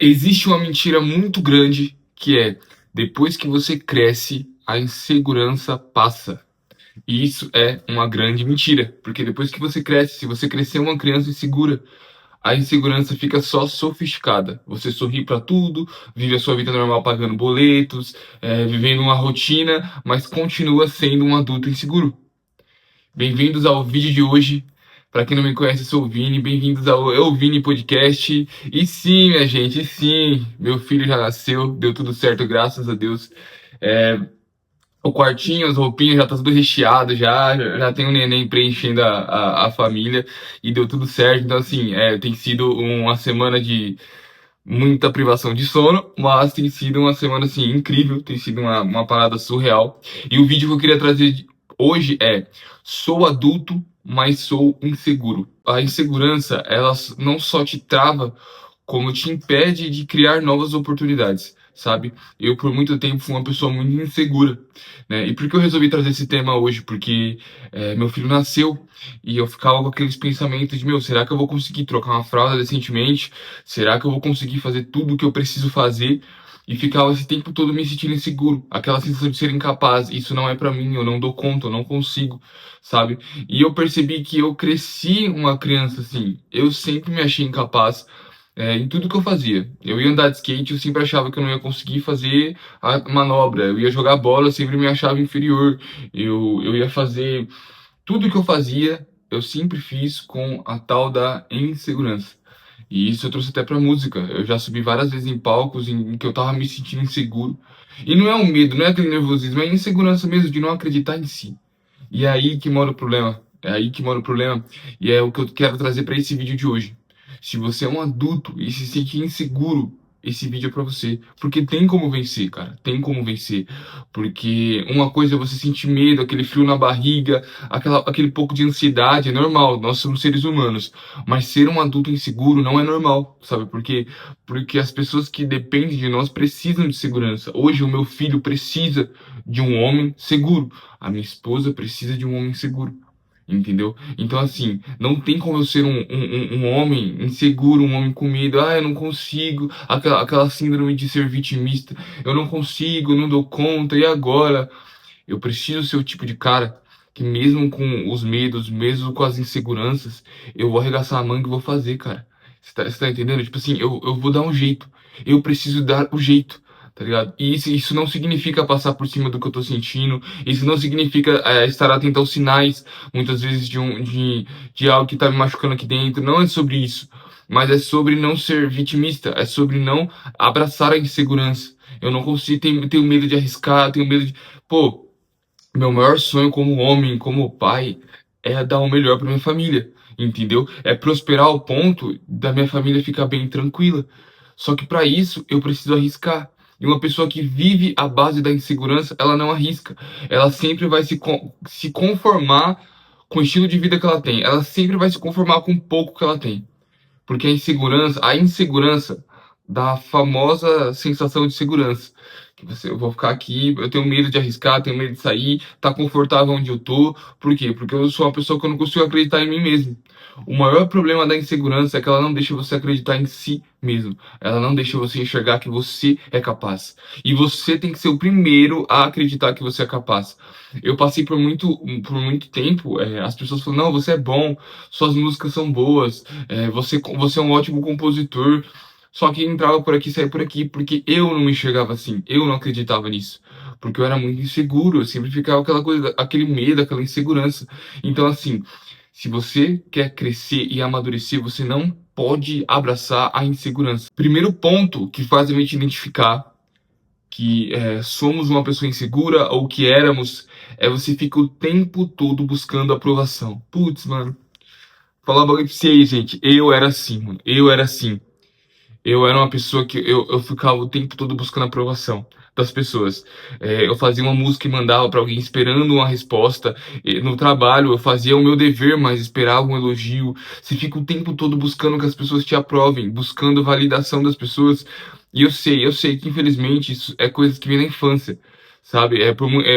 Existe uma mentira muito grande que é: depois que você cresce, a insegurança passa. E isso é uma grande mentira, porque depois que você cresce, se você crescer uma criança insegura, a insegurança fica só sofisticada. Você sorri pra tudo, vive a sua vida normal pagando boletos, vivendo uma rotina, mas continua sendo um adulto inseguro. Bem-vindos ao vídeo de hoje. Para quem não me conhece, eu sou o Vini. Bem-vindos ao Eu Vini Podcast. E sim, minha gente, e sim, meu filho já nasceu, deu tudo certo, graças a Deus. É, o quartinho, as roupinhas já tá tudo recheado, já tem um neném preenchendo a família e deu tudo certo. Então, assim, tem sido uma semana de muita privação de sono, mas tem sido uma semana, assim, incrível, tem sido uma parada surreal. E o vídeo que eu queria trazer hoje é: sou adulto, mas sou inseguro. A insegurança, ela não só te trava, como te impede de criar novas oportunidades, sabe? Eu, por muito tempo, fui uma pessoa muito insegura, né? E por que eu resolvi trazer esse tema hoje? Porque meu filho nasceu e eu ficava com aqueles pensamentos de: meu, será que eu vou conseguir trocar uma fralda decentemente? Será que eu vou conseguir fazer tudo o que eu preciso fazer? E ficava esse tempo todo me sentindo inseguro, aquela sensação de ser incapaz. Isso não é pra mim, eu não dou conta, eu não consigo, sabe? E eu percebi que eu cresci uma criança assim. Eu sempre me achei incapaz em tudo que eu fazia. Eu ia andar de skate, eu sempre achava que eu não ia conseguir fazer a manobra. Eu ia jogar bola, eu sempre me achava inferior. Eu ia fazer tudo que eu fazia, eu sempre fiz com a tal da insegurança. E isso eu trouxe até pra música. Eu já subi várias vezes em palcos em que eu tava me sentindo inseguro. E não é um medo, não é aquele nervosismo, é a insegurança mesmo de não acreditar em si. E é aí que mora o problema. É aí que mora o problema. E é o que eu quero trazer para esse vídeo de hoje. Se você é um adulto e se sente inseguro, esse vídeo é pra você. Porque tem como vencer, cara. Tem como vencer. Porque uma coisa é você sentir medo, aquele frio na barriga, aquele pouco de ansiedade, é normal. Nós somos seres humanos. Mas ser um adulto inseguro não é normal, sabe por quê? Porque as pessoas que dependem de nós precisam de segurança. Hoje o meu filho precisa de um homem seguro. A minha esposa precisa de um homem seguro. Entendeu? Então, assim, não tem como eu ser um homem inseguro, um homem com medo. Ah, eu não consigo. Aquela síndrome de ser vitimista. Eu não consigo, eu não dou conta. E agora? Eu preciso ser o tipo de cara que, mesmo com os medos, mesmo com as inseguranças, eu vou arregaçar a manga e vou fazer, cara. Você tá entendendo? Tipo assim, eu vou dar um jeito. Eu preciso dar o jeito. Tá ligado? E isso não significa passar por cima do que eu tô sentindo. Isso não significa estar atento aos sinais, muitas vezes, de algo que tá me machucando aqui dentro. Não é sobre isso. Mas é sobre não ser vitimista. É sobre não abraçar a insegurança. Eu não consigo, tenho medo de arriscar, tenho medo de. Pô, meu maior sonho como homem, como pai, é dar o melhor para minha família, entendeu? É prosperar ao ponto da minha família ficar bem tranquila. Só que para isso eu preciso arriscar. E uma pessoa que vive à base da insegurança, ela não arrisca. Ela sempre vai se conformar com o estilo de vida que ela tem. Ela sempre vai se conformar com o pouco que ela tem. Porque a insegurança dá a famosa sensação de segurança. Que você, eu vou ficar aqui, eu tenho medo de arriscar, tenho medo de sair, tá confortável onde eu tô. Por quê? Porque eu sou uma pessoa que eu não consigo acreditar em mim mesmo. O maior problema da insegurança é que ela não deixa você acreditar em si mesmo. Ela não deixa você enxergar que você é capaz. E você tem que ser o primeiro a acreditar que você é capaz. Eu passei por muito tempo, as pessoas falam: não, você é bom, suas músicas são boas, você é um ótimo compositor. Só que entrava por aqui, saía por aqui, porque eu não me enxergava assim, eu não acreditava nisso. Porque eu era muito inseguro, eu sempre ficava aquela coisa, aquele medo, aquela insegurança. Então, assim, se você quer crescer e amadurecer, você não pode abraçar a insegurança. Primeiro ponto que faz a gente identificar que somos uma pessoa insegura ou que éramos, é você fica o tempo todo buscando aprovação. Putz, mano, falar um bagulho pra vocês, gente. Eu era assim, mano. Eu era assim. Eu era uma pessoa que eu ficava o tempo todo buscando a aprovação das pessoas. Eu fazia uma música e mandava pra alguém esperando uma resposta. No trabalho eu fazia o meu dever, mas esperava um elogio. Você fica o tempo todo buscando que as pessoas te aprovem, buscando validação das pessoas. E eu sei que infelizmente isso é coisas que vem na infância. Sabe,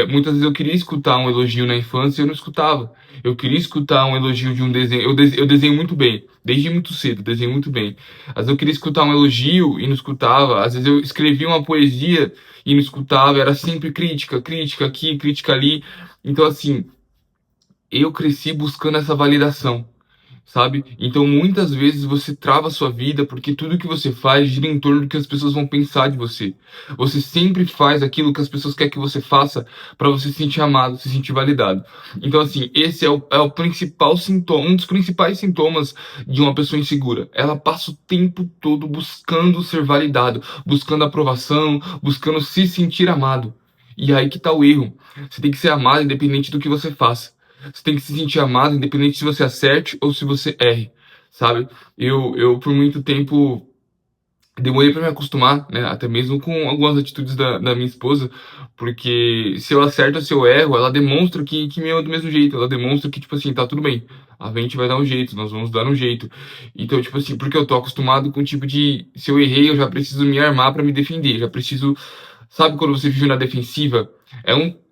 muitas vezes eu queria escutar um elogio na infância e eu não escutava. Eu queria escutar um elogio de um desenho. Eu desenho muito bem. desde muito cedo, desenho muito bem. Às vezes eu queria escutar um elogio e não escutava, às vezes eu escrevia uma poesia e não escutava, era sempre crítica, crítica aqui, crítica ali. Então, assim, eu cresci buscando essa validação, sabe? Então, muitas vezes você trava a sua vida porque tudo que você faz gira em torno do que as pessoas vão pensar de você. Você sempre faz aquilo que as pessoas querem que você faça para você se sentir amado, se sentir validado. Então, assim, esse é o principal sintoma, um dos principais sintomas de uma pessoa insegura. Ela passa o tempo todo buscando ser validado, buscando aprovação, buscando se sentir amado. E aí que tá o erro. Você tem que ser amado independente do que você faça. Você tem que se sentir amado, independente se você acerte ou se você erre, sabe? Eu por muito tempo, demorei pra me acostumar, né? Até mesmo com algumas atitudes da minha esposa, porque se eu acerto ou se eu erro, ela demonstra que me ama do mesmo jeito. Ela demonstra que, tipo assim, tá tudo bem. A gente vai dar um jeito, nós vamos dar um jeito. Então, tipo assim, porque eu tô acostumado com o tipo de. Se eu errei, eu já preciso me armar pra me defender. Já preciso. Sabe quando você vive na defensiva?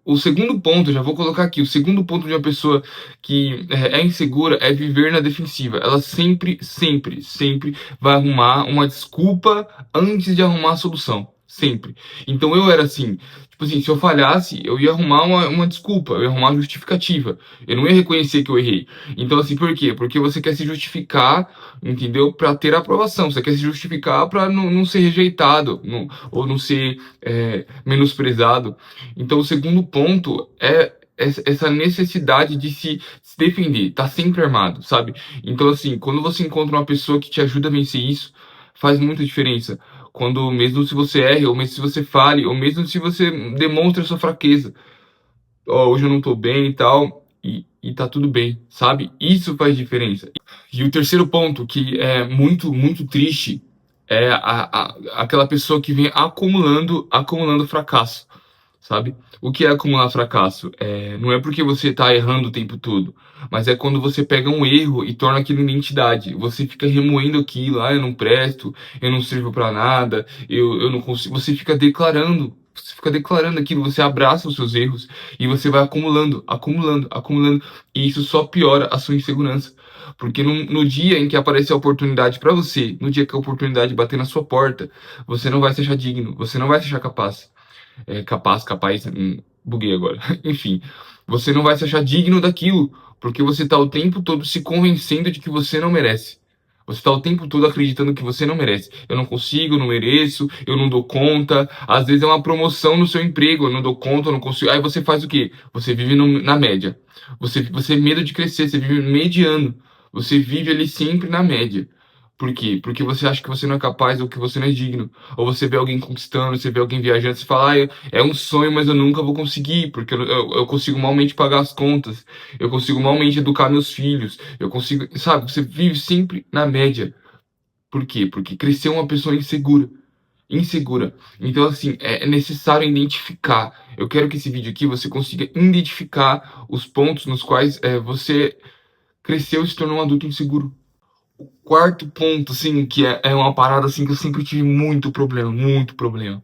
O segundo ponto, já vou colocar aqui, o segundo ponto de uma pessoa que é insegura é viver na defensiva. Ela sempre, sempre, sempre vai arrumar uma desculpa antes de arrumar a solução. Sempre. Então eu era assim, tipo assim, se eu falhasse, eu ia arrumar uma desculpa, eu ia arrumar uma justificativa. Eu não ia reconhecer que eu errei. Então, assim, por quê? Porque você quer se justificar, entendeu? Pra ter aprovação. Você quer se justificar pra não ser rejeitado, ou não ser menosprezado. Então, o segundo ponto é essa necessidade de se defender, tá sempre armado, sabe? Então, assim, quando você encontra uma pessoa que te ajuda a vencer isso, faz muita diferença. Quando, mesmo se você erre, ou mesmo se você fale, ou mesmo se você demonstre a sua fraqueza, ó, hoje eu não tô bem e tal, e tá tudo bem, sabe? Isso faz diferença. E o terceiro ponto, que é muito, muito triste, é aquela pessoa que vem acumulando fracasso, sabe? O que é acumular fracasso? Não é porque você tá errando o tempo todo, mas é quando você pega um erro e torna aquilo identidade. Você fica remoendo aquilo, eu não presto, eu não sirvo pra nada, eu não consigo. Você fica declarando aquilo, você abraça os seus erros e você vai acumulando, acumulando, acumulando, e isso só piora a sua insegurança. Porque no dia em que aparecer a oportunidade pra você, no dia que a oportunidade bater na sua porta, você não vai se achar digno, você não vai se achar capaz. Capaz, buguei agora. Enfim, você não vai se achar digno daquilo, porque você tá o tempo todo se convencendo de que você não merece. Você tá o tempo todo acreditando que você não merece. Eu não consigo, eu não mereço, eu não dou conta. Às vezes é uma promoção no seu emprego, eu não dou conta, eu não consigo. Aí você faz o quê? Você vive na média. Você tem medo de crescer, você vive mediano. Você vive ali sempre na média. Por quê? Porque você acha que você não é capaz ou que você não é digno. Ou você vê alguém conquistando, você vê alguém viajando, você fala, é um sonho, mas eu nunca vou conseguir, porque eu consigo malmente pagar as contas, eu consigo malmente educar meus filhos, eu consigo, sabe? Você vive sempre na média. Por quê? Porque cresceu uma pessoa insegura. Insegura. Então, assim, é necessário identificar. Eu quero que esse vídeo aqui você consiga identificar os pontos nos quais você cresceu e se tornou um adulto inseguro. Quarto ponto, assim, que é uma parada assim que eu sempre tive muito problema, muito problema.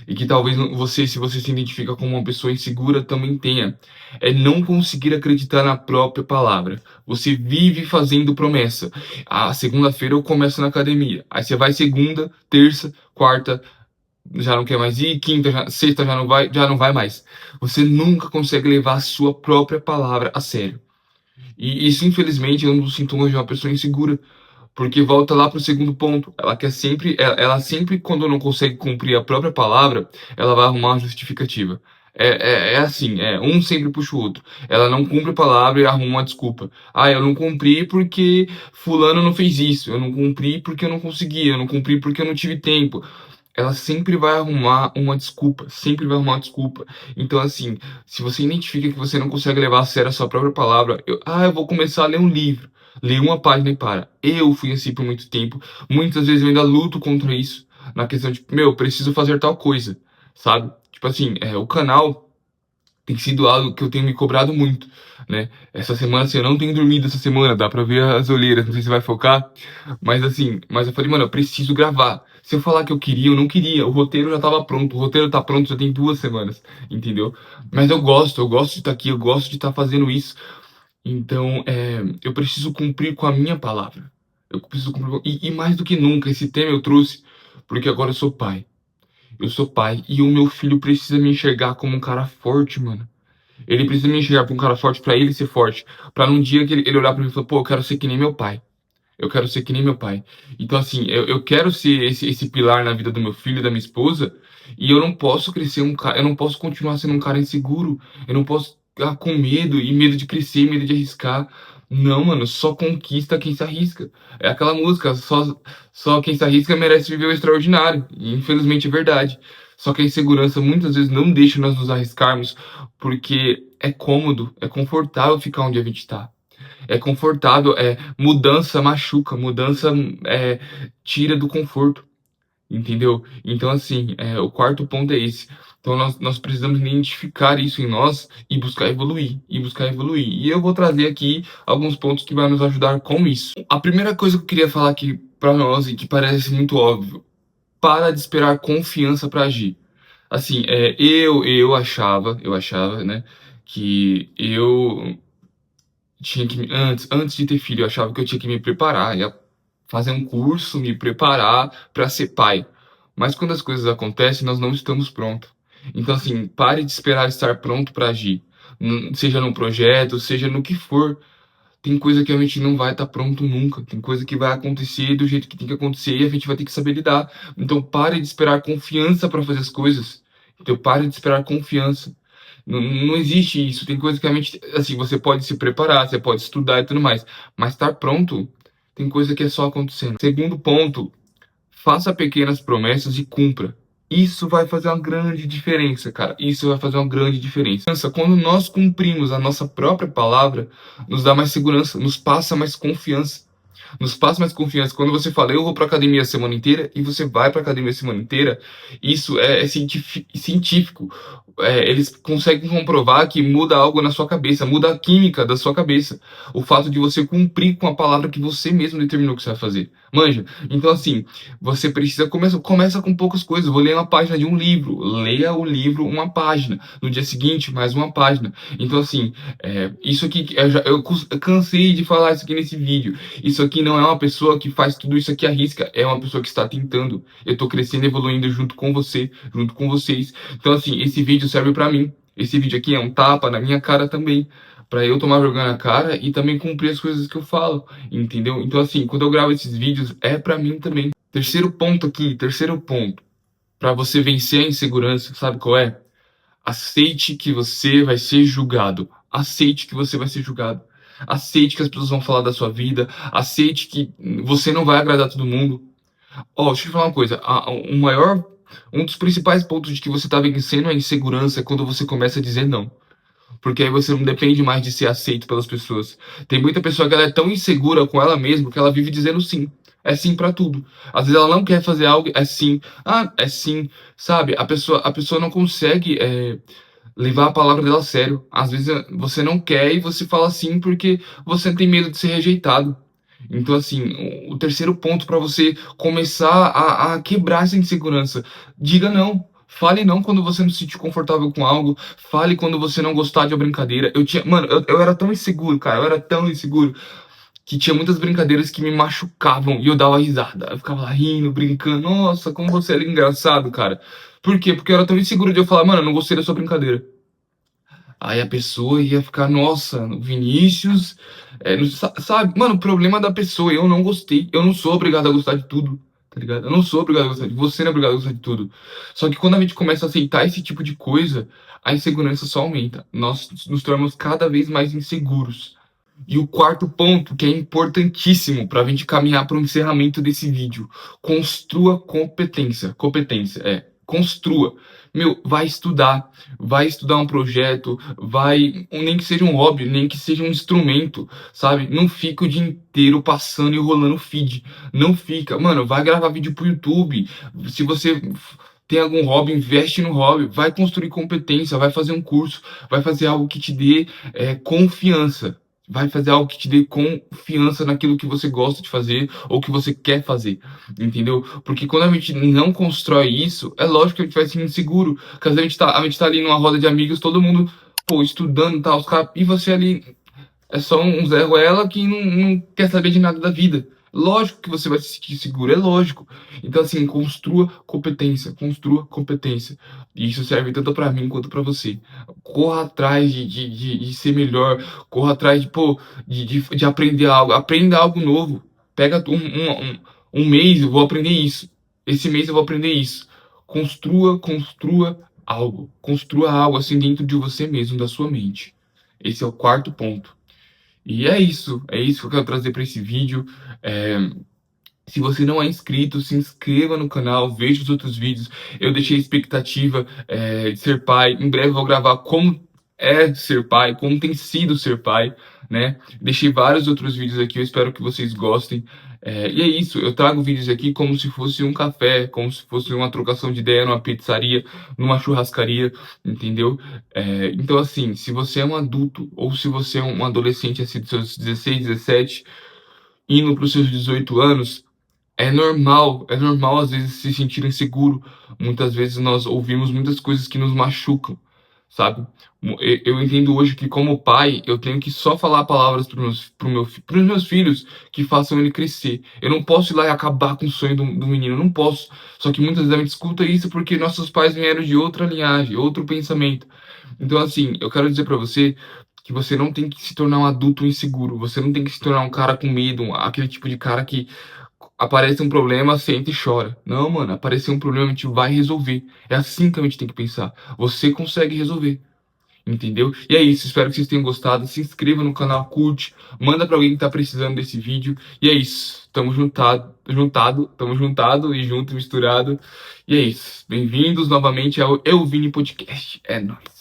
E que talvez você, se você se identifica como uma pessoa insegura, também tenha. É não conseguir acreditar na própria palavra. Você vive fazendo promessa. A segunda-feira eu começo na academia. Aí você vai segunda, terça, quarta, já não quer mais ir, quinta, sexta já não vai mais. Você nunca consegue levar a sua própria palavra a sério. E isso, infelizmente, é um dos sintomas de uma pessoa insegura. Porque volta lá pro segundo ponto. Ela quer sempre, ela sempre, quando não consegue cumprir a própria palavra, ela vai arrumar uma justificativa. É assim, um sempre puxa o outro. Ela não cumpre a palavra e arruma uma desculpa. Ah, eu não cumpri porque fulano não fez isso. Eu não cumpri porque eu não consegui. Eu não cumpri porque eu não tive tempo. Ela sempre vai arrumar uma desculpa. Sempre vai arrumar uma desculpa. Então, assim, se você identifica que você não consegue levar a sério a sua própria palavra, eu vou começar a ler um livro. Lê uma página e para. Eu fui assim por muito tempo. Muitas vezes eu ainda luto contra isso. Na questão de, eu preciso fazer tal coisa. Sabe? Tipo assim, o canal tem sido algo que eu tenho me cobrado muito, né? Essa semana, assim, eu não tenho dormido essa semana, dá pra ver as olheiras, não sei se vai focar. Mas assim, eu falei, mano, eu preciso gravar. Se eu falar que eu queria, eu não queria. O roteiro já tava pronto. O roteiro tá pronto já tem 2 semanas, entendeu? Mas eu gosto de estar aqui, eu gosto de estar fazendo isso. Então, eu preciso cumprir com a minha palavra. Eu preciso cumprir. E mais do que nunca, esse tema eu trouxe porque agora eu sou pai. Eu sou pai e o meu filho precisa me enxergar como um cara forte, mano. Ele precisa me enxergar como um cara forte pra ele ser forte. Pra num dia que ele olhar pra mim e falar, pô, eu quero ser que nem meu pai. Eu quero ser que nem meu pai. Então, assim, eu quero ser esse pilar na vida do meu filho e da minha esposa. E eu não posso crescer um cara. Eu não posso continuar sendo um cara inseguro. Eu não posso ficar com medo e medo de crescer, medo de arriscar. Não, mano, só conquista quem se arrisca. É aquela música, só quem se arrisca merece viver o extraordinário. E infelizmente é verdade. Só que a insegurança muitas vezes não deixa nós nos arriscarmos porque é cômodo, é confortável ficar onde a gente tá. É confortável, mudança machuca, mudança tira do conforto, entendeu? Então, assim, o quarto ponto é esse. Então, nós precisamos identificar isso em nós e buscar evoluir, e buscar evoluir. E eu vou trazer aqui alguns pontos que vão nos ajudar com isso. A primeira coisa que eu queria falar aqui para nós, e que parece muito óbvio, para de esperar confiança para agir. Assim, eu achava, né, que eu tinha que antes de ter filho, eu achava que eu tinha que me preparar, ia fazer um curso, me preparar para ser pai. Mas quando as coisas acontecem, nós não estamos prontos. Então, assim, pare de esperar estar pronto para agir. Seja num projeto, seja no que for. Tem coisa que a gente não vai estar pronto nunca. Tem coisa que vai acontecer do jeito que tem que acontecer e a gente vai ter que saber lidar. Então, pare de esperar confiança para fazer as coisas. Então, pare de esperar confiança. Não existe isso. Tem coisa que a mente. Assim, você pode se preparar, você pode estudar e tudo mais. Mas estar pronto, tem coisa que é só acontecendo. Segundo ponto, faça pequenas promessas e cumpra. Isso vai fazer uma grande diferença, cara. Isso vai fazer uma grande diferença. Quando nós cumprimos a nossa própria palavra, nos dá mais segurança, nos passa mais confiança. Nos passa mais confiança. Quando você fala, eu vou pra academia a semana inteira, e você vai pra academia a semana inteira, isso é científico. Eles conseguem comprovar que muda algo na sua cabeça, muda a química da sua cabeça. O fato de você cumprir com a palavra que você mesmo determinou que você vai fazer. Manja? Então, assim, você precisa começa com poucas coisas. Vou ler uma página de um livro. Leia o livro uma página. No dia seguinte, mais uma página. Então, assim, isso aqui, eu cansei de falar isso aqui nesse vídeo. Isso aqui não é uma pessoa que faz tudo isso aqui arrisca. É uma pessoa que está tentando. Eu tô crescendo e evoluindo junto com você, junto com vocês. Então, assim, esse vídeo serve pra mim. Esse vídeo aqui é um tapa na minha cara também. Pra eu tomar vergonha na cara e também cumprir as coisas que eu falo. Entendeu? Então, assim, quando eu gravo esses vídeos, é pra mim também. Terceiro ponto aqui, terceiro ponto. Pra você vencer a insegurança, sabe qual é? Aceite que você vai ser julgado. Aceite que você vai ser julgado. Aceite que as pessoas vão falar da sua vida. Aceite que você não vai agradar todo mundo. Ó, deixa eu te falar uma coisa. Um dos principais pontos de que você tá vencendo a insegurança é quando você começa a dizer não. Porque aí você não depende mais de ser aceito pelas pessoas. Tem muita pessoa que ela é tão insegura com ela mesma que ela vive dizendo sim. É sim pra tudo. Às vezes ela não quer fazer algo, é sim. Ah, é sim. Sabe? A pessoa não consegue levar a palavra dela a sério. Às vezes você não quer e você fala sim porque você tem medo de ser rejeitado. Então, assim, o terceiro ponto para você começar a quebrar essa insegurança, diga não. Fale não quando você não se sentir confortável com algo. Fale quando você não gostar de uma brincadeira. Mano, eu era tão inseguro, cara. Eu era tão inseguro que tinha muitas brincadeiras que me machucavam e eu dava risada. Eu ficava lá rindo, brincando. Nossa, como você era engraçado, cara. Por quê? Porque eu era tão inseguro de eu falar, mano, eu não gostei da sua brincadeira. Aí a pessoa ia ficar, nossa, Vinícius, sabe? Mano, o problema da pessoa, eu não gostei. Eu não sou obrigado a gostar de tudo, tá ligado? Eu não sou obrigado a gostar de você, não é obrigado a gostar de tudo. Só que quando a gente começa a aceitar esse tipo de coisa, a insegurança só aumenta. Nós nos tornamos cada vez mais inseguros. E o quarto ponto, que é importantíssimo para a gente caminhar para o encerramento desse vídeo, construa competência. Competência, construa. Meu, vai estudar um projeto, nem que seja um hobby, nem que seja um instrumento, sabe? Não fica o dia inteiro passando e rolando feed. Não fica. Mano, vai gravar vídeo pro YouTube. Se você tem algum hobby, investe no hobby, vai construir competência, vai fazer um curso, vai fazer algo que te dê confiança. Vai fazer algo que te dê confiança naquilo que você gosta de fazer ou que você quer fazer, entendeu? Porque quando a gente não constrói isso, é lógico que a gente vai ser inseguro. Porque a gente tá ali numa roda de amigos, todo mundo, pô, estudando e tal, e você ali é só um Zé Ruela que não quer saber de nada da vida. Lógico que você vai se sentir seguro, é lógico. Então, assim, construa competência, construa competência. E isso serve tanto para mim quanto para você. Corra atrás de ser melhor, corra atrás de aprender algo, aprenda algo novo. Pega um mês, eu vou aprender isso. Esse mês eu vou aprender isso. Construa algo assim dentro de você mesmo, da sua mente. Esse é o quarto ponto. E é isso que eu quero trazer para esse vídeo. É, Se você não é inscrito, se inscreva no canal, veja os outros vídeos. Eu deixei a expectativa de ser pai. Em breve eu vou gravar como é ser pai, como tem sido ser pai, né? Deixei vários outros vídeos aqui, eu espero que vocês gostem. E é isso, eu trago vídeos aqui como se fosse um café, como se fosse uma trocação de ideia numa pizzaria, numa churrascaria, entendeu? Então, assim, se você é um adulto ou se você é um adolescente assim, dos seus 16, 17, indo para os seus 18 anos, é normal às vezes se sentir inseguro. Muitas vezes nós ouvimos muitas coisas que nos machucam, sabe? Eu entendo hoje que como pai, eu tenho que só falar palavras pros meus filhos que façam ele crescer. Eu não posso ir lá e acabar com o sonho do menino, eu não posso. Só que muitas vezes a gente escuta isso porque nossos pais vieram de outra linhagem, outro pensamento. Então, assim, eu quero dizer pra você que você não tem que se tornar um adulto inseguro, você não tem que se tornar um cara com medo, aquele tipo de cara que aparece um problema, senta e chora. Não, mano, apareceu um problema, a gente vai resolver. É assim que a gente tem que pensar. Você consegue resolver, entendeu? E é isso, espero que vocês tenham gostado. Se inscreva no canal, curte, manda pra alguém que tá precisando desse vídeo. E é isso, tamo juntado e junto, misturado. E é isso. Bem-vindos novamente ao Eu Vini Podcast. É nóis.